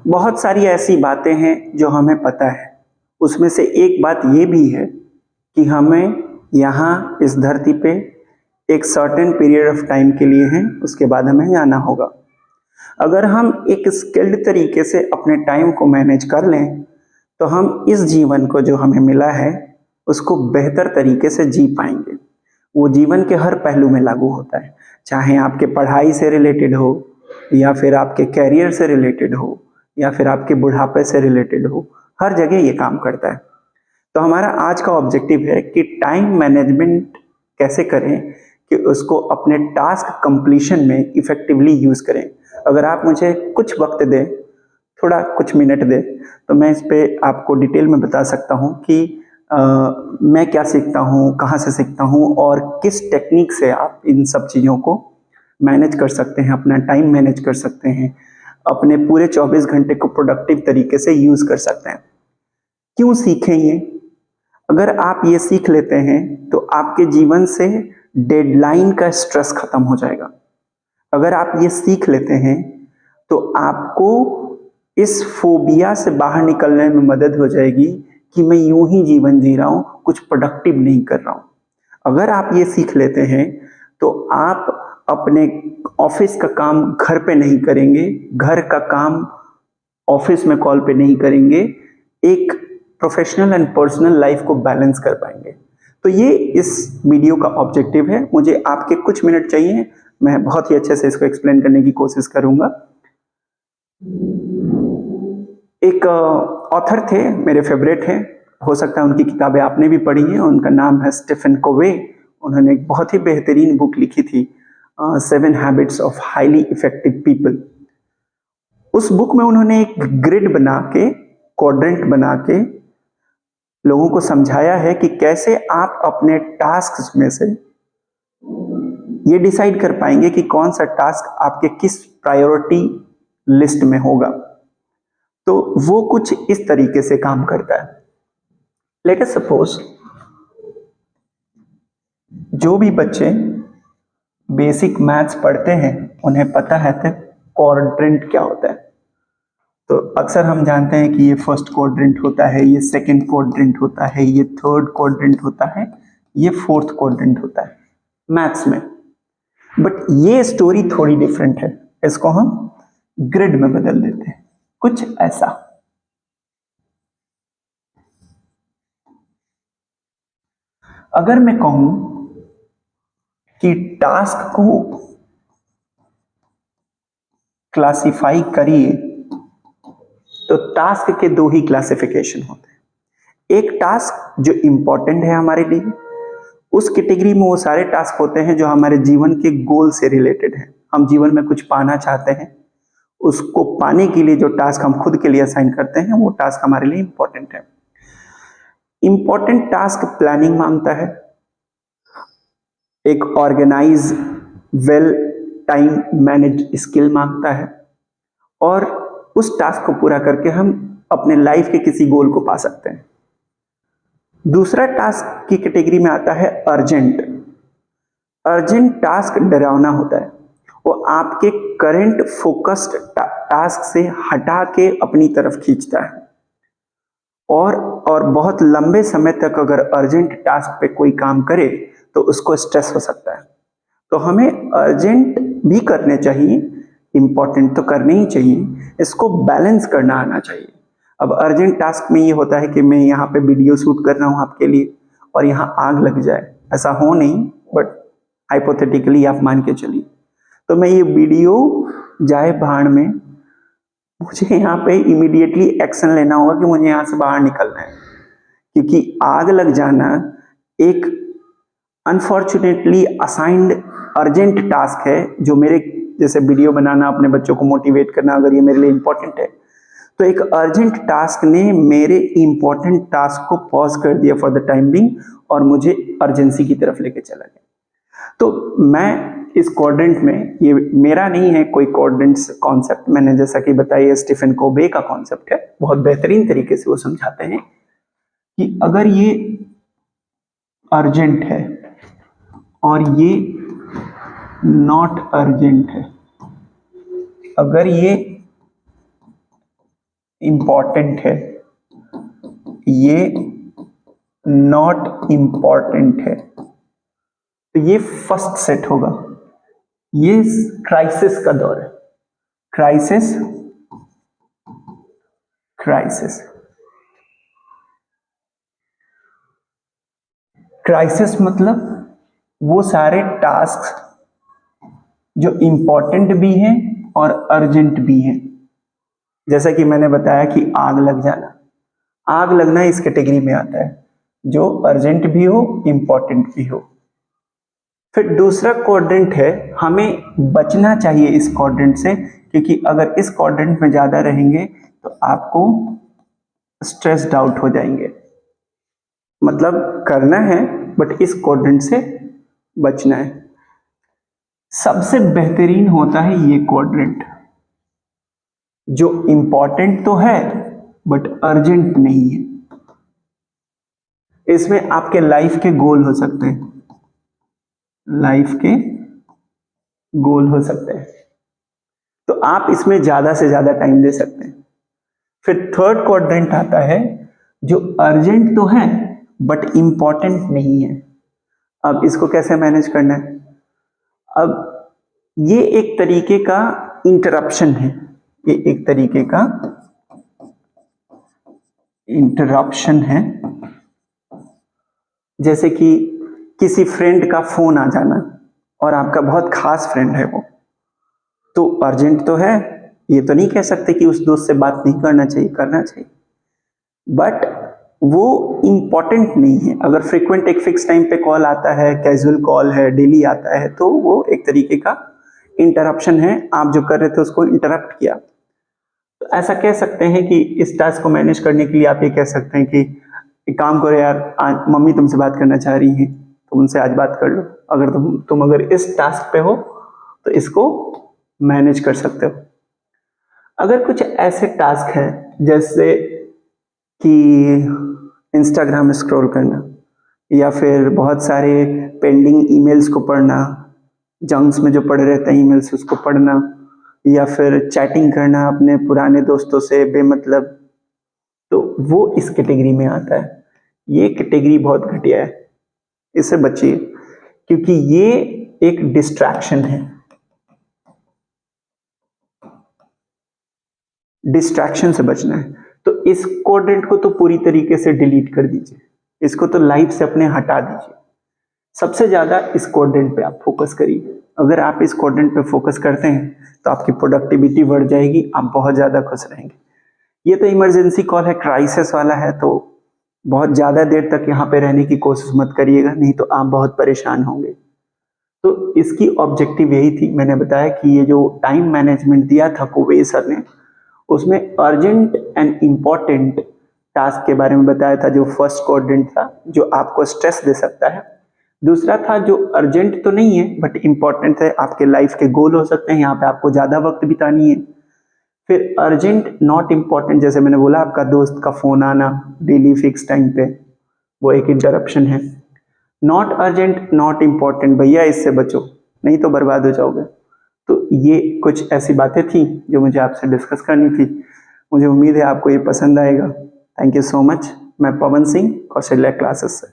बहुत सारी ऐसी बातें हैं जो हमें पता है। उसमें से एक बात ये भी है कि हमें यहाँ इस धरती पे एक सर्टेन पीरियड ऑफ टाइम के लिए हैं, उसके बाद हमें जाना होगा। अगर हम एक स्किल्ड तरीके से अपने टाइम को मैनेज कर लें तो हम इस जीवन को जो हमें मिला है उसको बेहतर तरीके से जी पाएंगे। वो जीवन के हर पहलू में लागू होता है, चाहे आपके पढ़ाई से रिलेटेड हो या फिर आपके कैरियर से रिलेटेड हो या फिर आपके बुढ़ापे से रिलेटेड हो, हर जगह ये काम करता है। तो हमारा आज का ऑब्जेक्टिव है कि टाइम मैनेजमेंट कैसे करें कि उसको अपने टास्क कंप्लीशन में इफेक्टिवली यूज करें। अगर आप मुझे कुछ वक्त दें, थोड़ा कुछ मिनट दें, तो मैं इस पे आपको डिटेल में बता सकता हूँ कि मैं क्या सीखता हूँ, कहाँ से सीखता हूँ और किस टेक्निक से आप इन सब चीज़ों को मैनेज कर सकते हैं, अपना टाइम मैनेज कर सकते हैं, अपने पूरे 24 घंटे को प्रोडक्टिव तरीके से यूज कर सकते हैं। क्यों सीखें ये? अगर आप ये सीख लेते हैं तो आपके जीवन से डेडलाइन का स्ट्रेस खत्म हो जाएगा। अगर आप ये सीख लेते हैं तो आपको इस फोबिया से बाहर निकलने में मदद हो जाएगी कि मैं यूं ही जीवन जी रहा हूं, कुछ प्रोडक्टिव नहीं कर रहा हूं। अगर आप ये सीख लेते हैं तो आप अपने ऑफिस का काम घर पे नहीं करेंगे, घर का काम ऑफिस में कॉल पे नहीं करेंगे, एक प्रोफेशनल एंड पर्सनल लाइफ को बैलेंस कर पाएंगे। तो ये इस वीडियो का ऑब्जेक्टिव है। मुझे आपके कुछ मिनट चाहिए, मैं बहुत ही अच्छे से इसको एक्सप्लेन करने की कोशिश करूंगा। एक ऑथर थे, मेरे फेवरेट हैं, हो सकता है उनकी किताबें आपने भी पढ़ी हैं। उनका नाम है स्टीफन कोवे। उन्होंने एक बहुत ही बेहतरीन बुक लिखी थी, 7 habits of highly effective people. उस बुक में उन्होंने एक ग्रिड बना के, क्वाड्रेंट बना के लोगों को समझाया है कि कैसे आप अपने टास्क में से ये डिसाइड कर पाएंगे कि कौन सा टास्क आपके किस प्रायोरिटी लिस्ट में होगा। तो वो कुछ इस तरीके से काम करता है। लेट अस सपोज जो भी बच्चे बेसिक मैथ्स पढ़ते हैं उन्हें पता है कि क्वाड्रेंट क्या होता है। तो अक्सर हम जानते हैं कि ये फर्स्ट क्वाड्रेंट होता है, ये सेकंड क्वाड्रेंट होता है, ये थर्ड क्वाड्रेंट होता है, ये फोर्थ क्वाड्रेंट होता है मैथ्स में। बट ये स्टोरी थोड़ी डिफरेंट है। इसको हम ग्रिड में बदल देते हैं, कुछ ऐसा। अगर मैं कहूं कि टास्क को क्लासिफाई करिए तो टास्क के दो ही क्लासिफिकेशन होते हैं। एक टास्क जो इंपॉर्टेंट है हमारे लिए, उस कैटेगरी में वो सारे टास्क होते हैं जो हमारे जीवन के गोल से रिलेटेड है। हम जीवन में कुछ पाना चाहते हैं, उसको पाने के लिए जो टास्क हम खुद के लिए असाइन करते हैं वो टास्क हमारे लिए इंपॉर्टेंट है। इंपॉर्टेंट टास्क प्लानिंग मांगता है, एक organise well time manage skill मांगता है, और उस टास्क को पूरा करके हम अपने लाइफ के किसी गोल को पा सकते हैं। दूसरा टास्क की कैटेगरी में आता है अर्जेंट। अर्जेंट टास्क डरावना होता है, वो आपके करंट फोकस्ड टास्क से हटा के अपनी तरफ खींचता है, और बहुत लंबे समय तक अगर अर्जेंट टास्क पे कोई काम करे तो उसको स्ट्रेस हो सकता है। तो हमें अर्जेंट भी करने चाहिए, इंपॉर्टेंट तो करने ही चाहिए, इसको बैलेंस करना आना चाहिए। अब अर्जेंट टास्क में ये होता है कि मैं यहाँ पे वीडियो शूट कर रहा हूँ आपके लिए और यहाँ आग लग जाए, ऐसा हो नहीं, बट हाइपोथेटिकली आप मान के चलिए। तो मैं ये वीडियो जाए भाड़ में, मुझे यहाँ पे इमीडिएटली एक्शन लेना होगा कि मुझे यहाँ से बाहर निकलना है, क्योंकि आग लग जाना एक अनफॉर्चुनेटली असाइंड अर्जेंट टास्क है। जो मेरे जैसे वीडियो बनाना, अपने बच्चों को मोटिवेट करना, अगर ये मेरे लिए इंपॉर्टेंट है तो एक अर्जेंट टास्क ने मेरे इंपॉर्टेंट टास्क को पॉज कर दिया फॉर द टाइम बिंग और मुझे अर्जेंसी की तरफ लेके चला गया। तो मैं इस क्वाड्रेंट में, ये मेरा नहीं है कोई क्वाड्रेंट्स कॉन्सेप्ट, मैंने जैसा कि बताया स्टीफन कोवे का कॉन्सेप्ट है, बहुत बेहतरीन तरीके से वो समझाते हैं कि अगर ये अर्जेंट है और ये नॉट अर्जेंट है, अगर ये इंपॉर्टेंट है, ये नॉट इंपॉर्टेंट है। तो ये फर्स्ट सेट होगा। ये क्राइसिस का दौर है। क्राइसिस, क्राइसिस, क्राइसिस मतलब वो सारे टास्क जो इंपॉर्टेंट भी हैं और अर्जेंट भी हैं। जैसा कि मैंने बताया कि आग लग जाना, आग लगना इस कैटेगरी में आता है, जो अर्जेंट भी हो, इंपॉर्टेंट भी हो। फिर दूसरा क्वाड्रेंट है, हमें बचना चाहिए इस क्वाड्रेंट से, क्योंकि अगर इस क्वाड्रेंट में ज्यादा रहेंगे तो आपको स्ट्रेस्ड आउट हो जाएंगे। मतलब करना है बट इस क्वाड्रेंट से बचना है। सबसे बेहतरीन होता है ये क्वाड्रेंट, जो इंपॉर्टेंट तो है बट अर्जेंट नहीं है। इसमें आपके लाइफ के गोल हो सकते हैं, लाइफ के गोल हो सकते हैं, तो आप इसमें ज्यादा से ज्यादा टाइम दे सकते हैं। फिर थर्ड क्वाड्रेंट आता है जो अर्जेंट तो है बट इंपॉर्टेंट नहीं है। अब इसको कैसे मैनेज करना है? अब ये एक तरीके का इंटरप्शन है, ये एक तरीके का इंटरप्शन है। जैसे कि किसी फ्रेंड का फोन आ जाना और आपका बहुत खास फ्रेंड है वो, तो अर्जेंट तो है, ये तो नहीं कह सकते कि उस दोस्त से बात नहीं करना चाहिए, करना चाहिए, बट वो इंपॉर्टेंट नहीं है। अगर फ्रीक्वेंट एक फिक्स टाइम पे कॉल आता है, कैजुअल कॉल है, डेली आता है, तो वो एक तरीके का इंटरप्शन है। आप जो कर रहे थे उसको इंटरप्ट किया। तो ऐसा कह सकते हैं कि इस टास्क को मैनेज करने के लिए आप ये कह सकते हैं कि एक काम करो यार, आज मम्मी तुमसे बात करना चाह रही हैं, तुम उनसे आज बात कर लो। अगर तुम अगर इस टास्क पे हो तो इसको मैनेज कर सकते हो। अगर कुछ ऐसे टास्क हैं जैसे कि इंस्टाग्राम स्क्रॉल करना, या फिर बहुत सारे पेंडिंग ईमेल्स को पढ़ना, जंक्स में जो पड़े रहते हैं ईमेल्स उसको पढ़ना, या फिर चैटिंग करना अपने पुराने दोस्तों से बेमतलब, तो वो इस कैटेगरी में आता है। ये कैटेगरी बहुत घटिया है, इससे बचिए, क्योंकि ये एक डिस्ट्रैक्शन है। डिस्ट्रैक्शन से बचना है, तो इस क्वाड्रेंट को तो पूरी तरीके से डिलीट कर दीजिए, इसको तो लाइफ से अपने हटा दीजिए। सबसे ज्यादा इस क्वाड्रेंट पे आप फोकस करिए। अगर आप इस क्वाड्रेंट पे फोकस करते हैं तो आपकी प्रोडक्टिविटी बढ़ जाएगी, आप बहुत ज्यादा खुश रहेंगे। ये तो इमरजेंसी कॉल है, क्राइसिस वाला है, तो बहुत ज्यादा देर तक यहाँ पे रहने की कोशिश मत करिएगा, नहीं तो आप बहुत परेशान होंगे। तो इसकी ऑब्जेक्टिव यही थी। मैंने बताया कि ये जो टाइम मैनेजमेंट दिया था कोवे सर ने, उसमें अर्जेंट एंड इम्पॉर्टेंट टास्क के बारे में बताया था, जो फर्स्ट क्वाड्रेंट था, जो आपको स्ट्रेस दे सकता है। दूसरा था जो अर्जेंट तो नहीं है बट इम्पॉर्टेंट है, आपके लाइफ के गोल हो सकते हैं, यहाँ पे आपको ज्यादा वक्त बितानी है। फिर अर्जेंट नॉट इम्पॉर्टेंट, जैसे मैंने बोला आपका दोस्त का फोन आना डेली फिक्स टाइम पे, वो एक इंटरप्शन है। नॉट अर्जेंट नॉट इम्पॉर्टेंट, भैया इससे बचो, नहीं तो बर्बाद हो जाओगे। तो ये कुछ ऐसी बातें थी जो मुझे आपसे डिस्कस करनी थी। मुझे उम्मीद है आपको ये पसंद आएगा। Thank you so much. मैं पवन सिंह, कौशल्या क्लासेस से।